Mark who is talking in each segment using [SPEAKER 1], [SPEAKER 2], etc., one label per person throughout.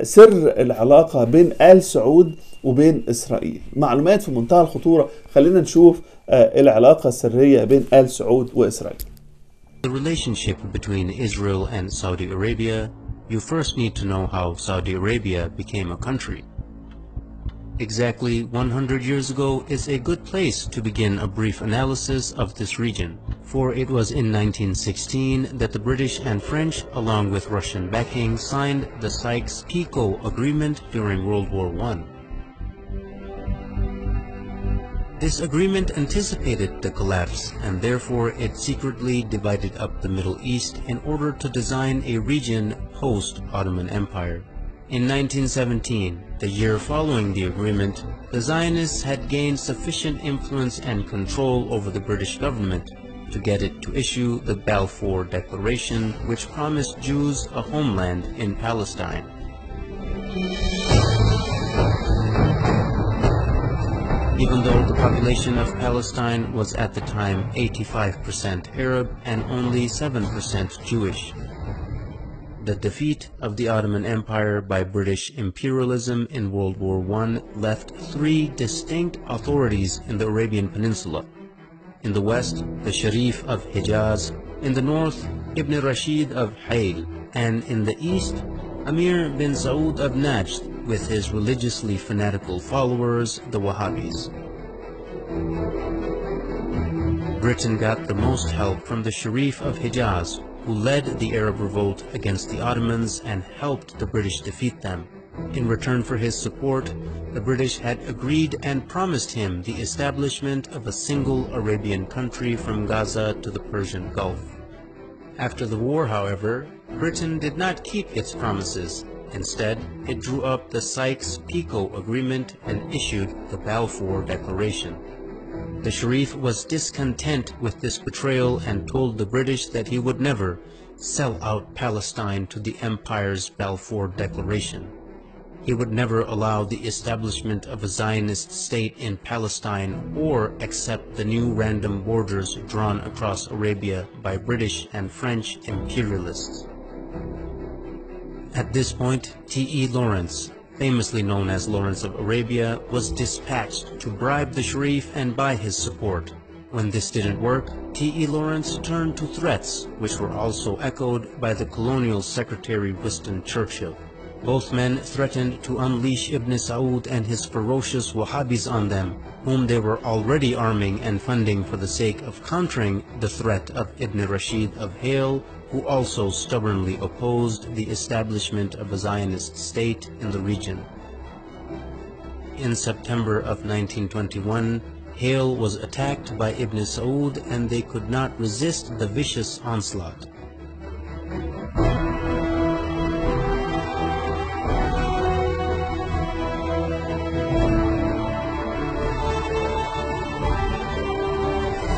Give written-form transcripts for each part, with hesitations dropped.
[SPEAKER 1] سر العلاقة بين آل سعود وبين إسرائيل. معلومات في منتهى الخطورة. خلينا نشوف العلاقة السرية بين آل سعود وإسرائيل.
[SPEAKER 2] The relationship between Israel and Saudi Arabia, you first need to know how Saudi Arabia became a country. Exactly 100 years ago is a good place to begin a brief analysis of this region, for it was in 1916 that the British and French, along with Russian backing, signed the Sykes-Picot Agreement during World War I. This agreement anticipated the collapse, and therefore it secretly divided up the Middle East in order to design a region post-Ottoman Empire. In 1917, the year following the agreement, the Zionists had gained sufficient influence and control over the British government to get it to issue the Balfour Declaration, which promised Jews a homeland in Palestine. Even though the population of Palestine was at the time 85% Arab and only 7% Jewish. The defeat of the Ottoman Empire by British imperialism in World War I left three distinct authorities in the Arabian Peninsula. In the west, the Sharif of Hijaz; in the north, Ibn Rashid of Hayl; and in the east, Amir bin Saud of Najd with his religiously fanatical followers, the Wahhabis. Britain got the most help from the Sharif of Hijaz, who led the Arab revolt against the Ottomans and helped the British defeat them. In return for his support, the British had agreed and promised him the establishment of a single Arabian country from Gaza to the Persian Gulf. After the war, however, Britain did not keep its promises. Instead, it drew up the Sykes-Picot Agreement and issued the Balfour Declaration. The Sharif was discontent with this betrayal and told the British that he would never sell out Palestine to the Empire's Balfour Declaration. He would never allow the establishment of a Zionist state in Palestine or accept the new random borders drawn across Arabia by British and French imperialists. At this point, T.E. Lawrence, famously known as Lawrence of Arabia, was dispatched to bribe the Sharif and buy his support. When this didn't work, T.E. Lawrence turned to threats, which were also echoed by the colonial secretary Winston Churchill. Both men threatened to unleash Ibn Saud and his ferocious Wahhabis on them, whom they were already arming and funding for the sake of countering the threat of Ibn Rashid of Hayl, who also stubbornly opposed the establishment of a Zionist state in the region. In September of 1921, Hayl was attacked by Ibn Saud and they could not resist the vicious onslaught.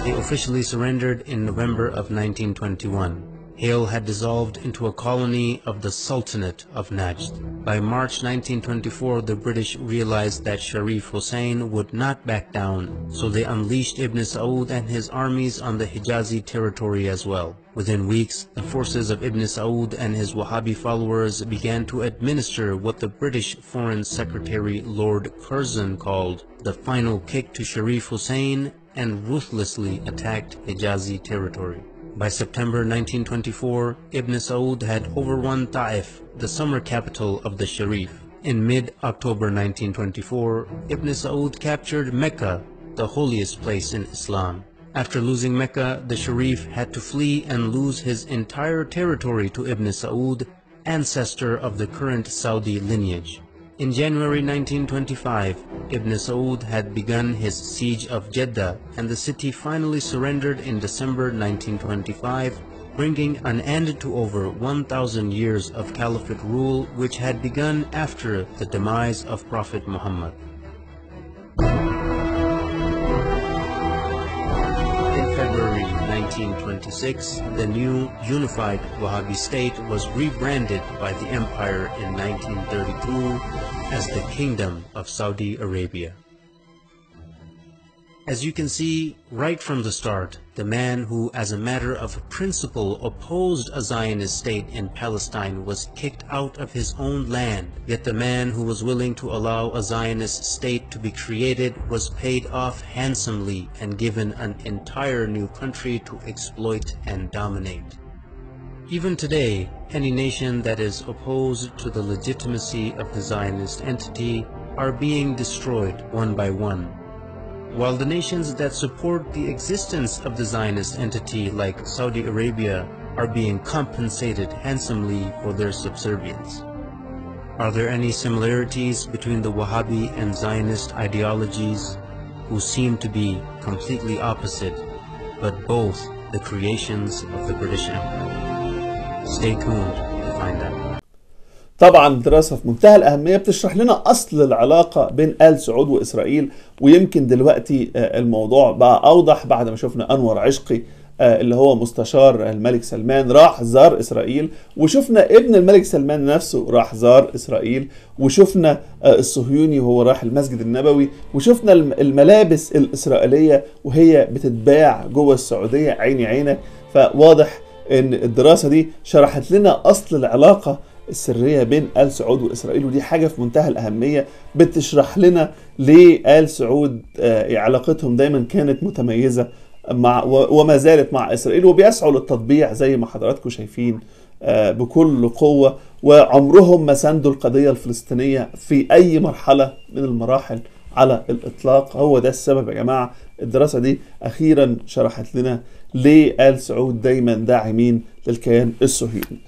[SPEAKER 2] They officially surrendered in November of 1921. Hayl had dissolved into a colony of the Sultanate of Najd. By March 1924, the British realized that Sharif Hussein would not back down, so they unleashed Ibn Saud and his armies on the Hijazi territory as well. Within weeks, the forces of Ibn Saud and his Wahhabi followers began to administer what the British Foreign Secretary Lord Curzon called the final kick to Sharif Hussein and ruthlessly attacked Hijazi territory. By September 1924, Ibn Saud had overrun Ta'if, the summer capital of the Sharif. In mid-October 1924, Ibn Saud captured Mecca, the holiest place in Islam. After losing Mecca, the Sharif had to flee and lose his entire territory to Ibn Saud, ancestor of the current Saudi lineage. In January 1925, Ibn Saud had begun his siege of Jeddah, and the city finally surrendered in December 1925, bringing an end to over 1,000 years of caliphate rule which had begun after the demise of Prophet Muhammad. In February 1926, the new unified Wahhabi state was rebranded by the empire in 1932 as the Kingdom of Saudi Arabia. As you can see, right from the start, the man who, as a matter of principle, opposed a Zionist state in Palestine was kicked out of his own land, yet the man who was willing to allow a Zionist state to be created was paid off handsomely and given an entire new country to exploit and dominate. Even today, any nation that is opposed to the legitimacy of the Zionist entity are being destroyed one by one, while the nations that support the existence of the Zionist entity, like Saudi Arabia, are being compensated handsomely for their subservience. Are there any similarities between the Wahhabi and Zionist ideologies, who seem to be completely opposite, but both the creations of the British Empire? Stay tuned to find out.
[SPEAKER 1] طبعا دراسة في منتهى الأهمية بتشرح لنا أصل العلاقة بين آل سعود وإسرائيل، ويمكن دلوقتي الموضوع بقى أوضح بعد ما شفنا أنور عشقي اللي هو مستشار الملك سلمان راح زار إسرائيل، وشفنا ابن الملك سلمان نفسه راح زار إسرائيل، وشفنا الصهيوني وهو راح المسجد النبوي، وشفنا الملابس الإسرائيلية وهي بتتباع جوه السعودية عيني عينك. فواضح ان الدراسة دي شرحت لنا اصل العلاقة السرية بين آل سعود وإسرائيل، ودي حاجة في منتهى الأهمية بتشرح لنا ليه آل سعود علاقتهم دايما كانت متميزة مع وما زالت مع إسرائيل، وبيسعوا للتطبيع زي ما حضراتكم شايفين بكل قوة، وعمرهم ما ساندوا القضية الفلسطينية في أي مرحلة من المراحل على الإطلاق. هو ده السبب يا جماعة. الدراسة دي أخيرا شرحت لنا ليه آل سعود دايما داعمين للكيان الصهيوني.